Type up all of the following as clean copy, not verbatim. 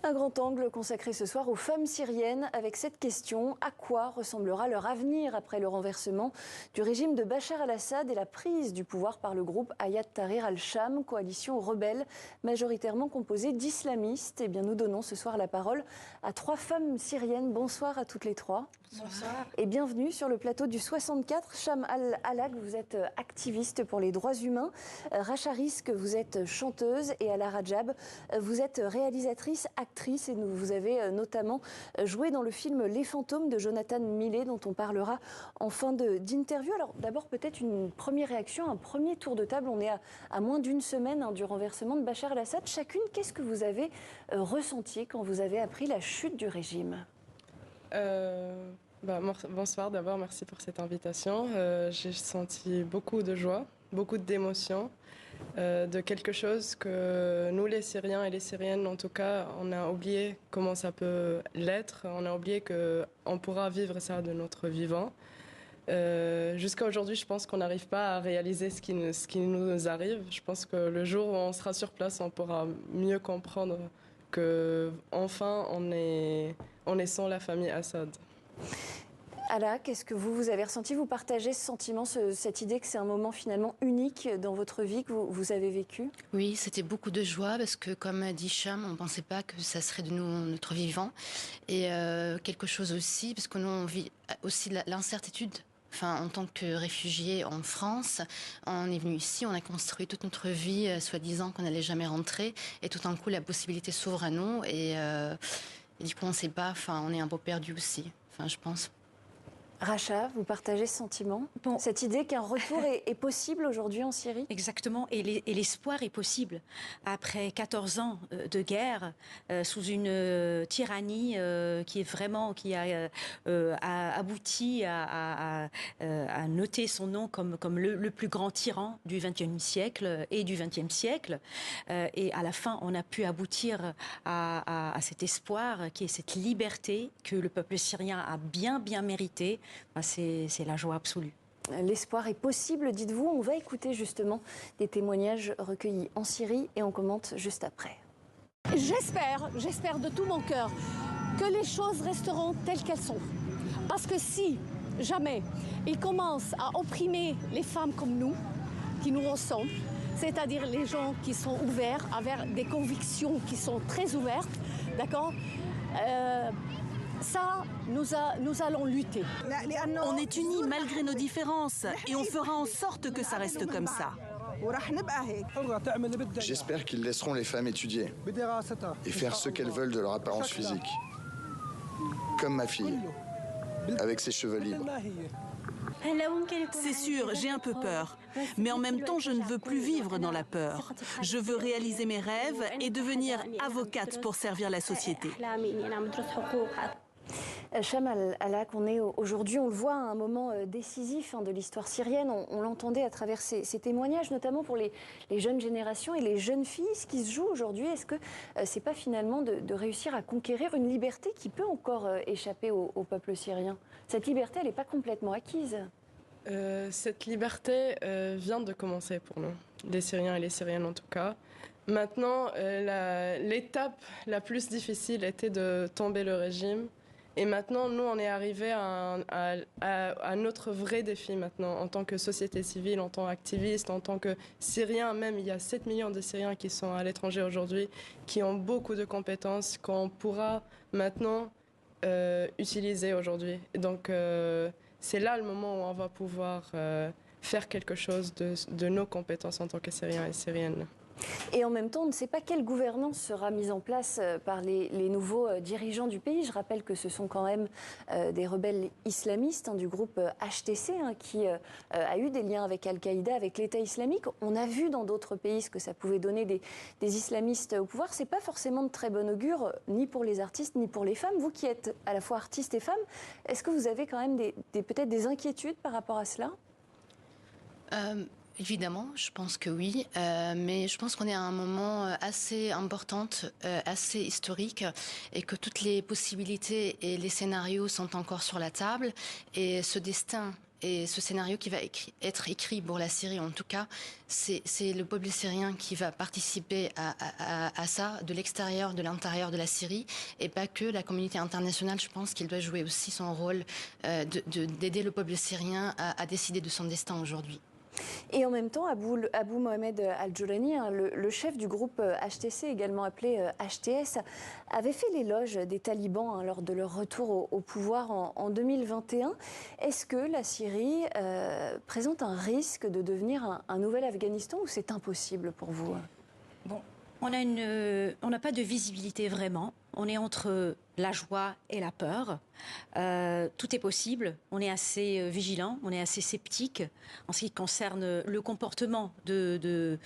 Un grand angle consacré ce soir aux femmes syriennes avec cette question: à quoi ressemblera leur avenir après le renversement du régime de Bachar al-Assad et la prise du pouvoir par le groupe Hayat Tahrir al-Sham, coalition rebelle majoritairement composée d'islamistes? Eh bien, nous donnons ce soir la parole à 3 femmes syriennes. Bonsoir à toutes les 3. Bonsoir. Et bienvenue sur le plateau du 64. Cham Al-Halak, vous êtes activiste pour les droits humains. Racha Rizk, vous êtes chanteuse. Et Ala Rajab, vous êtes réalisatrice, actrice. Et vous avez notamment joué dans le film Les Fantômes de Jonathan Millet, dont on parlera en fin d'interview. Alors d'abord, peut-être une première réaction, un premier tour de table. On est à moins d'une semaine du renversement de Bachar al-Assad. Chacune, qu'est-ce que vous avez ressenti quand vous avez appris la chute du régime ? Bonsoir, d'abord merci pour cette invitation. J'ai senti beaucoup de joie, beaucoup d'émotion, de quelque chose que nous les Syriens et les Syriennes en tout cas, on a oublié comment ça peut l'être, on a oublié qu'on pourra vivre ça de notre vivant. Jusqu'à aujourd'hui, je pense qu'on n'arrive pas à réaliser ce qui nous arrive. Je pense que le jour où on sera sur place, on pourra mieux comprendre que enfin on est sans la famille Assad. Ala, qu'est-ce que vous avez ressenti? Vous partagez ce sentiment, cette idée que c'est un moment finalement unique dans votre vie que vous avez vécu? Oui, c'était beaucoup de joie parce que, comme a dit Cham, on ne pensait pas que ça serait de nous notre vivant. Et quelque chose aussi, parce que nous, on vit aussi l'incertitude. Enfin, en tant que réfugiés en France, on est venu ici, on a construit toute notre vie, soi-disant qu'on n'allait jamais rentrer. Et tout d'un coup, la possibilité s'ouvre à nous. Et du coup, on ne sait pas, enfin, on est un peu perdu aussi, enfin, je pense. Racha, vous partagez ce sentiment? Cette idée qu'un retour est possible aujourd'hui en Syrie? Exactement, et l'espoir est possible. Après 14 ans de guerre, sous une tyrannie qui a abouti à noter son nom comme le plus grand tyran du XXe siècle et du XXe siècle. Et à la fin, on a pu aboutir à cet espoir, qui est cette liberté que le peuple syrien a bien mérité. C'est la joie absolue. L'espoir est possible, dites-vous. On va écouter justement des témoignages recueillis en Syrie et on commente juste après. J'espère de tout mon cœur que les choses resteront telles qu'elles sont. Parce que si jamais ils commencent à opprimer les femmes comme nous, qui nous ressemblent, c'est-à-dire les gens qui sont ouverts, avec des convictions qui sont très ouvertes, d'accord, ça, nous allons lutter. On est unis malgré nos différences et on fera en sorte que ça reste comme ça. J'espère qu'ils laisseront les femmes étudier et faire ce qu'elles veulent de leur apparence physique. Comme ma fille, avec ses cheveux libres. C'est sûr, j'ai un peu peur. Mais en même temps, je ne veux plus vivre dans la peur. Je veux réaliser mes rêves et devenir avocate pour servir la société. Cham Al-Halak, aujourd'hui, on le voit, à un moment décisif de l'histoire syrienne. On l'entendait à travers ces témoignages, notamment pour les jeunes générations et les jeunes filles. Ce qui se joue aujourd'hui, est-ce que c'est pas finalement de réussir à conquérir une liberté qui peut encore échapper au peuple syrien? Cette liberté, elle n'est pas complètement acquise. Cette liberté vient de commencer pour nous, les Syriens et les Syriennes en tout cas. Maintenant, l'étape la plus difficile était de tomber le régime. Et maintenant, nous, on est arrivés à notre vrai défi maintenant, en tant que société civile, en tant qu'activiste, en tant que Syriens. Même, il y a 7 millions de Syriens qui sont à l'étranger aujourd'hui, qui ont beaucoup de compétences qu'on pourra maintenant utiliser aujourd'hui. Donc, c'est là le moment où on va pouvoir faire quelque chose de nos compétences en tant que Syriens et Syriennes. Et en même temps, on ne sait pas quelle gouvernance sera mise en place par les nouveaux dirigeants du pays. Je rappelle que ce sont quand même des rebelles islamistes du groupe HTC qui a eu des liens avec Al-Qaïda, avec l'État islamique. On a vu dans d'autres pays ce que ça pouvait donner des islamistes au pouvoir. Ce n'est pas forcément de très bon augure, ni pour les artistes, ni pour les femmes. Vous qui êtes à la fois artiste et femme, est-ce que vous avez quand même peut-être des inquiétudes par rapport à cela ? Évidemment, je pense que oui, mais je pense qu'on est à un moment assez important, assez historique, et que toutes les possibilités et les scénarios sont encore sur la table. Et ce destin Et ce scénario qui va être écrit pour la Syrie, en tout cas, c'est le peuple syrien qui va participer à ça, de l'extérieur, de l'intérieur de la Syrie, et pas que la communauté internationale. Je pense qu'il doit jouer aussi son rôle d'aider le peuple syrien à décider de son destin aujourd'hui. Et en même temps, Abou Mohamed Al-Jolani, le chef du groupe HTC, également appelé HTS, avait fait l'éloge des talibans lors de leur retour au pouvoir en 2021. Est-ce que la Syrie présente un risque de devenir un nouvel Afghanistan ou c'est impossible pour vous? Bon, on n'a pas de visibilité vraiment. On est entre la joie et la peur. Tout est possible. On est assez vigilant, on est assez sceptique en ce qui concerne le comportement de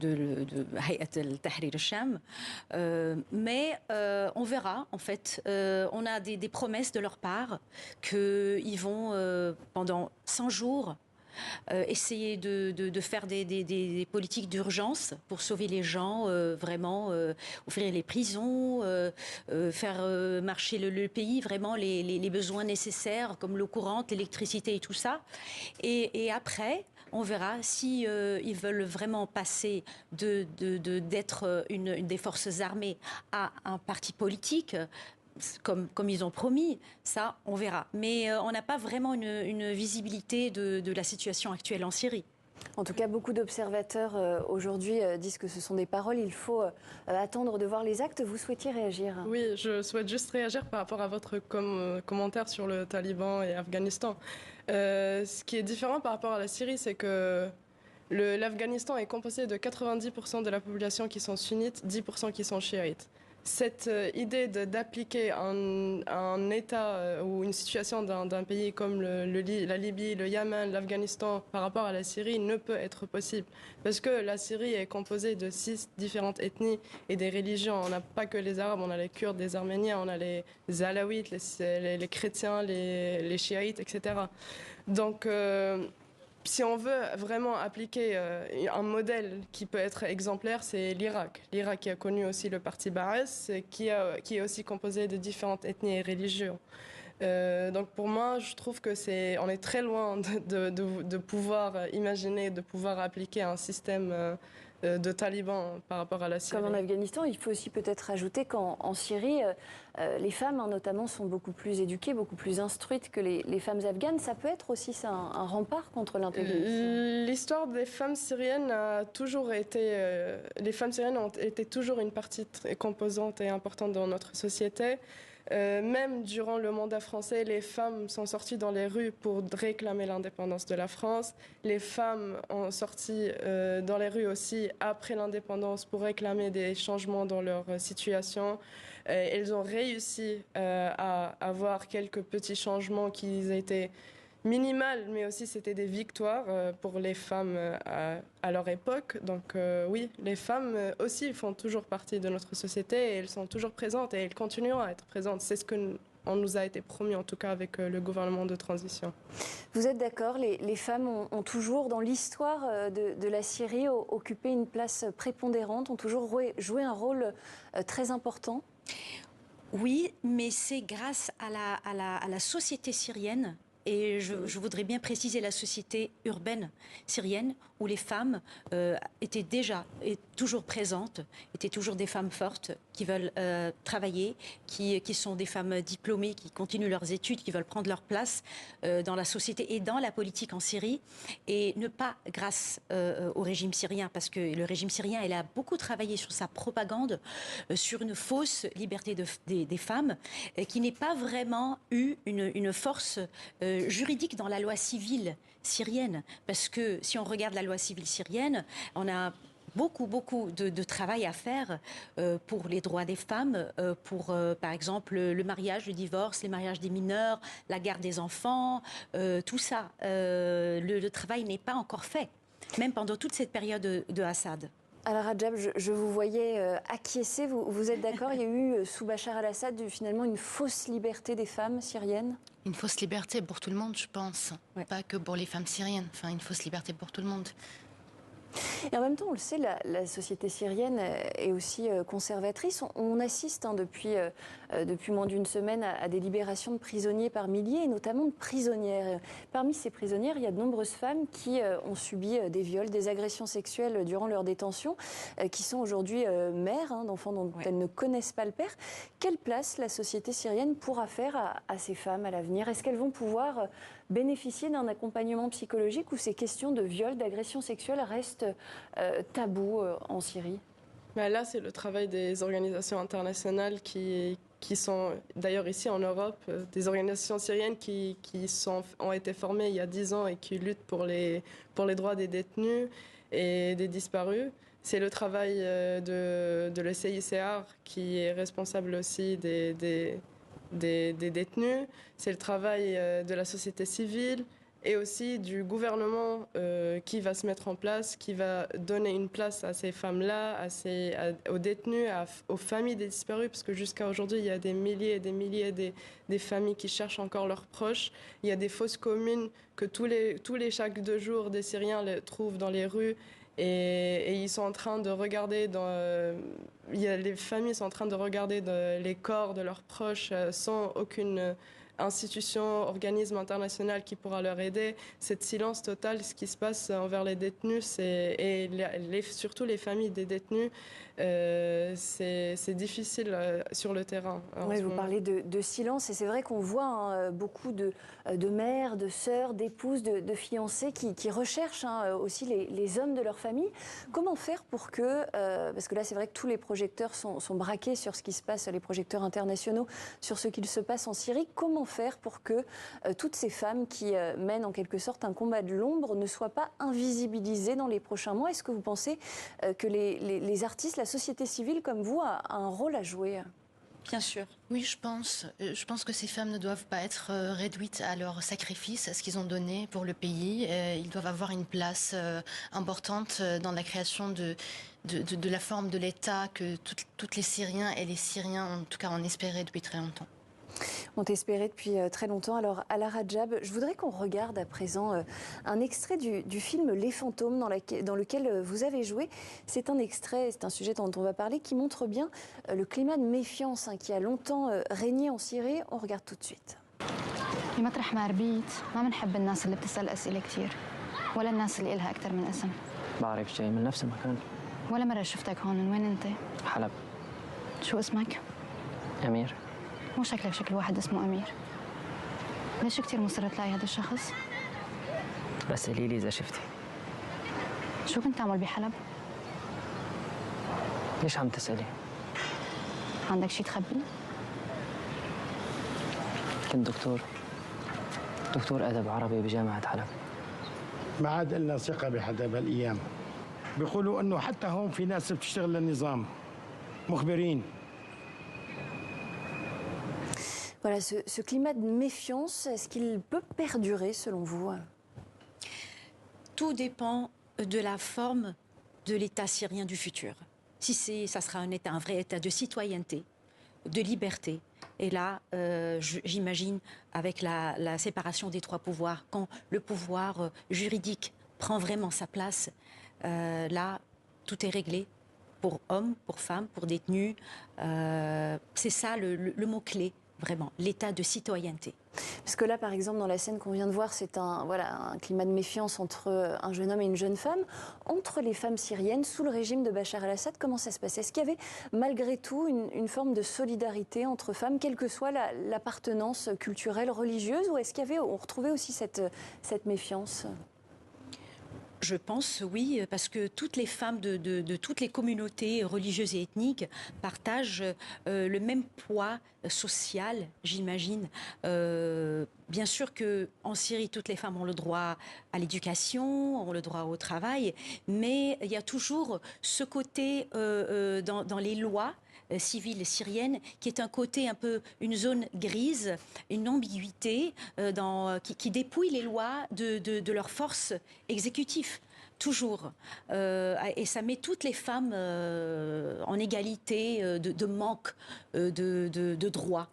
Hayat al-Tahrir al-Sham. Mais on verra, en fait. On a des promesses de leur part qu'ils vont, pendant 100 jours, essayer de faire des politiques d'urgence pour sauver les gens, vraiment ouvrir les prisons, faire marcher le pays, vraiment les besoins nécessaires comme l'eau courante, l'électricité et tout ça. Et après, on verra si ils veulent vraiment passer d'être une des forces armées à un parti politique. Comme ils ont promis, ça, on verra. Mais on n'a pas vraiment une visibilité de la situation actuelle en Syrie. En tout cas, beaucoup d'observateurs aujourd'hui disent que ce sont des paroles. Il faut attendre de voir les actes. Vous souhaitiez réagir? Oui, je souhaite juste réagir par rapport à votre commentaire sur le Taliban et Afghanistan. Ce qui est différent par rapport à la Syrie, c'est que l'Afghanistan est composé de 90% de la population qui sont sunnites, 10% qui sont chiites. Cette idée d'appliquer un État ou une situation d'un pays comme la Libye, le Yémen, l'Afghanistan par rapport à la Syrie ne peut être possible. Parce que la Syrie est composée de 6 différentes ethnies et des religions. On n'a pas que les Arabes, on a les Kurdes, les Arméniens, on a les Alaouites, les chrétiens, les chiites, etc. Donc, si on veut vraiment appliquer un modèle qui peut être exemplaire, c'est l'Irak. L'Irak qui a connu aussi le parti Baas, qui est aussi composé de différentes ethnies et religions. Donc pour moi, je trouve que on est très loin de pouvoir imaginer, de pouvoir appliquer un système de talibans par rapport à la Syrie. Comme en Afghanistan, il faut aussi peut-être ajouter qu'en Syrie, les femmes notamment sont beaucoup plus éduquées, beaucoup plus instruites que les femmes afghanes. Ça peut être aussi ça, un rempart contre l'intégrisme. L'histoire des femmes syriennes a toujours été... les femmes syriennes ont été toujours une partie très composante et importante dans notre société. Même durant le mandat français, les femmes sont sorties dans les rues pour réclamer l'indépendance de la France. Les femmes ont sorti dans les rues aussi après l'indépendance pour réclamer des changements dans leur situation. Elles ont réussi à avoir quelques petits changements qui étaient minimales, mais aussi c'était des victoires pour les femmes à leur époque. Donc oui, les femmes aussi font toujours partie de notre société et elles sont toujours présentes et elles continueront à être présentes. C'est ce qu'on nous a été promis, en tout cas avec le gouvernement de transition. Vous êtes d'accord, les femmes ont toujours, dans l'histoire de la Syrie, occupé une place prépondérante, ont toujours joué un rôle très important? Oui, mais c'est grâce à la société syrienne. Et je voudrais bien préciser la société urbaine syrienne où les femmes étaient déjà et toujours présentes, étaient toujours des femmes fortes qui veulent travailler, qui sont des femmes diplômées, qui continuent leurs études, qui veulent prendre leur place dans la société et dans la politique en Syrie. Et ne pas grâce au régime syrien, parce que le régime syrien, il a beaucoup travaillé sur sa propagande, sur une fausse liberté des femmes, qui n'est pas vraiment eu une force juridique dans la loi civile syrienne. Parce que si on regarde la loi civile syrienne, on a beaucoup de travail à faire pour les droits des femmes, pour par exemple le mariage, le divorce, les mariages des mineurs, la garde des enfants, tout ça. Le travail n'est pas encore fait, même pendant toute cette période de Assad. Al-Rajab, je vous voyais acquiescer. Vous êtes d'accord? Il y a eu, sous Bachar al-Assad, finalement une fausse liberté des femmes syriennes? Une fausse liberté pour tout le monde, je pense. Ouais. Pas que pour les femmes syriennes. Enfin, une fausse liberté pour tout le monde. Et en même temps, on le sait, la société syrienne est aussi conservatrice. On assiste depuis moins d'une semaine à des libérations de prisonniers par milliers, et notamment de prisonnières. Parmi ces prisonnières, il y a de nombreuses femmes qui ont subi des viols, des agressions sexuelles durant leur détention, qui sont aujourd'hui mères d'enfants dont elles ne connaissent pas le père. Quelle place la société syrienne pourra faire à ces femmes à l'avenir? Est-ce qu'elles vont pouvoir bénéficier d'un accompagnement psychologique, où ces questions de viol, d'agression sexuelle restent tabous en Syrie? Là, c'est le travail des organisations internationales qui sont, d'ailleurs ici en Europe, des organisations syriennes qui ont été formées il y a 10 ans et qui luttent pour les droits des détenus et des disparus. C'est le travail de l'ECICR qui est responsable aussi des détenus. C'est le travail de la société civile et aussi du gouvernement qui va se mettre en place, qui va donner une place à ces femmes-là, aux détenus, aux familles des disparus, parce que jusqu'à aujourd'hui, il y a des milliers et des milliers des familles qui cherchent encore leurs proches. Il y a des fosses communes que tous les chaque 2 jours, des Syriens les trouvent dans les rues. Et ils sont en train de regarder, les familles sont en train de regarder les corps de leurs proches sans aucune institution, organisme international qui pourra leur aider. C'est silence total, ce qui se passe envers les détenus et surtout les familles des détenus, c'est difficile sur le terrain. Oui, vous parlez de silence, et c'est vrai qu'on voit beaucoup de mères, de sœurs, d'épouses, de fiancés qui recherchent aussi les hommes de leur famille. Comment faire pour que, parce que là c'est vrai que tous les projecteurs sont braqués sur ce qui se passe, les projecteurs internationaux, sur ce qu'il se passe en Syrie, comment faire pour que toutes ces femmes qui mènent en quelque sorte un combat de l'ombre ne soient pas invisibilisées dans les prochains mois? Est-ce que vous pensez que les artistes, la société civile comme vous, a un rôle à jouer? Bien sûr. Oui, je pense que ces femmes ne doivent pas être réduites à leur sacrifice, à ce qu'ils ont donné pour le pays. Ils doivent avoir une place importante dans la création de la forme de l'État que toutes les Syriens et les Syriens, en tout cas, ont espéré depuis très longtemps. Ont espéré depuis très longtemps. Alors, Ala Rajab, je voudrais qu'on regarde à présent un extrait du film Les Fantômes dans lequel vous avez joué. C'est un extrait, c'est un sujet dont on va parler, qui montre bien le climat de méfiance qui a longtemps régné en Syrie. On regarde tout de suite. بمطرح ما ربيت ما بنحب الناس اللي بتسأل أسئلة كثير ولا الناس اللي إلها أكثر من اسم. بعرف جاي من نفس المكان. ولا مرة شفتك هون، من وين أنت؟ حلب. شو اسمك؟ أمير. مو شكلك شكل واحد اسمه أمير. ليش كثير مصرة تلاقي هذا الشخص؟ بس قولي لي إذا شفتي. شو كنت تعمل بحلب؟ ليش عم تسألي؟ عندك شي تخبي؟ كنت دكتور أدب عربي بجامعة حلب. ما عاد لنا ثقة بحدا بهالأيام. بيقولوا إنه حتى هون في ناس بتشتغل للنظام مخبرين. Voilà, ce climat de méfiance, est-ce qu'il peut perdurer selon vous? Tout dépend de la forme de l'État syrien du futur. Si ça sera un vrai État de citoyenneté, de liberté. Et là, j'imagine, avec la séparation des 3 pouvoirs, quand le pouvoir juridique prend vraiment sa place, là, tout est réglé pour hommes, pour femmes, pour détenus. C'est ça le mot-clé. Vraiment, l'état de citoyenneté. Parce que là, par exemple, dans la scène qu'on vient de voir, c'est un climat de méfiance entre un jeune homme et une jeune femme. Entre les femmes syriennes, sous le régime de Bachar el-Assad, comment ça se passait? Est-ce qu'il y avait malgré tout une forme de solidarité entre femmes, quelle que soit l'appartenance culturelle, religieuse, ou est-ce on retrouvait aussi cette méfiance? Je pense oui, parce que toutes les femmes de toutes les communautés religieuses et ethniques partagent le même poids social, j'imagine. Bien sûr qu'en Syrie, toutes les femmes ont le droit à l'éducation, ont le droit au travail, mais il y a toujours ce côté dans les lois civile syrienne, qui est un côté un peu, une zone grise, une ambiguïté qui dépouille les lois de leur force exécutive. Toujours. Et ça met toutes les femmes en égalité de manque de droits.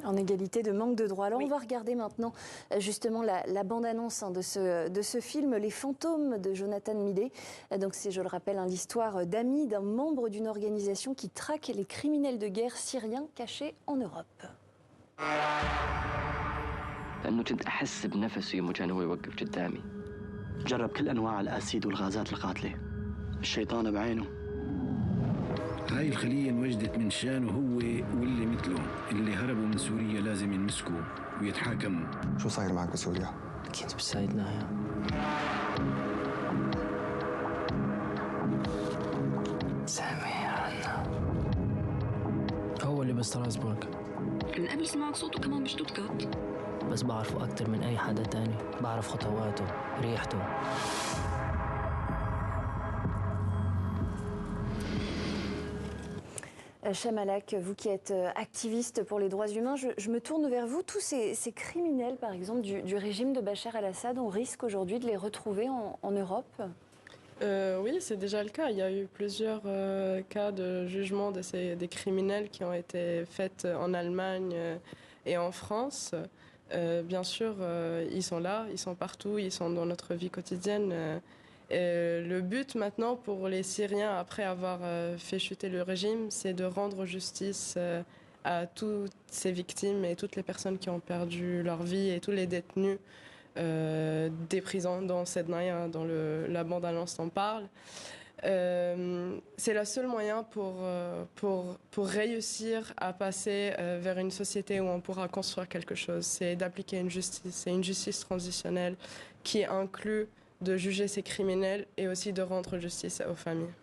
En égalité de manque de droits. Alors on va regarder maintenant justement la bande-annonce de ce film, Les Fantômes de Jonathan Millet. Donc c'est, je le rappelle, l'histoire d'amis d'un membre d'une organisation qui traque les criminels de guerre syriens cachés en Europe. لأنه كنت أحس بنفسه يوم كان هو يوقف قدامي. جرب كل أنواع الأسيد والغازات القاتلة. الشيطان بعينه. هاي الخلية انوجدت من شانه هو واللي مثله اللي هربوا من سوريا لازم ينمسكوا ويتحاكموا. شو صاير معك بسوريا؟ أكيد بتساعدنا يا سامي عنا. هو اللي بستراسبورغ. من قبل سمعت صوته كمان بشتوتغارت. بس بعرفه أكتر من أي حدا تاني. بعرف خطواته، ريحته. Cham Alak, vous qui êtes activiste pour les droits humains, je me tourne vers vous. Tous ces criminels, par exemple, du régime de Bachar el-Assad, on risque aujourd'hui de les retrouver en Europe ? Oui, c'est déjà le cas. Il y a eu plusieurs cas de jugement des criminels qui ont été faits en Allemagne et en France. Bien sûr, ils sont là, ils sont partout, ils sont dans notre vie quotidienne. Le but maintenant pour les Syriens, après avoir fait chuter le régime, c'est de rendre justice à toutes ces victimes et toutes les personnes qui ont perdu leur vie et tous les détenus des prisons dont Sednaïa, dans la bande-annonce en parle. C'est le seul moyen pour réussir à passer vers une société où on pourra construire quelque chose. C'est d'appliquer une justice. C'est une justice transitionnelle qui inclut de juger ces criminels et aussi de rendre justice aux familles.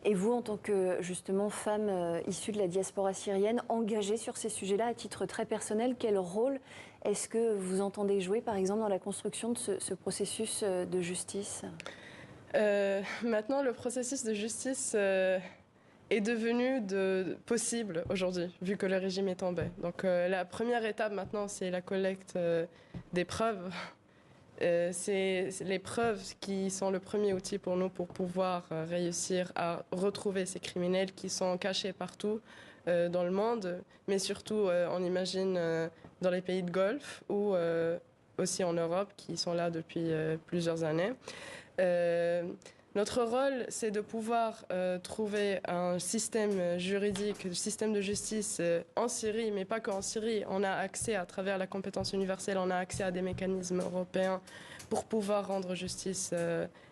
Et vous, en tant que, justement, femme issue de la diaspora syrienne, engagée sur ces sujets-là à titre très personnel, quel rôle est-ce que vous entendez jouer, par exemple, dans la construction de ce processus de justice ? Maintenant, le processus de justice est devenu possible aujourd'hui, vu que le régime est tombé. Donc la première étape maintenant, c'est la collecte des preuves. C'est les preuves qui sont le premier outil pour nous pour pouvoir réussir à retrouver ces criminels qui sont cachés partout dans le monde, mais surtout, on imagine, dans les pays de Golfe ou aussi en Europe, qui sont là depuis plusieurs années. Notre rôle, c'est de pouvoir trouver un système juridique, un système de justice en Syrie, mais pas qu'en Syrie. On a accès, à travers la compétence universelle, on a accès à des mécanismes européens pour pouvoir rendre justice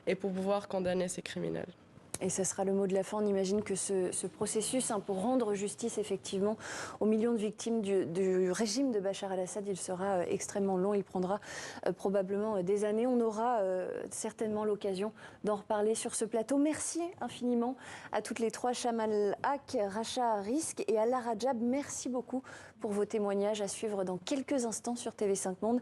et pour pouvoir condamner ces criminels. Et ce sera le mot de la fin. On imagine que ce processus pour rendre justice effectivement aux millions de victimes du régime de Bachar el-Assad, il sera extrêmement long. Il prendra probablement des années. On aura certainement l'occasion d'en reparler sur ce plateau. Merci infiniment à toutes les trois, Cham Alak, Rasha Rizk et Alla Rajab. Merci beaucoup pour vos témoignages à suivre dans quelques instants sur TV5 Monde.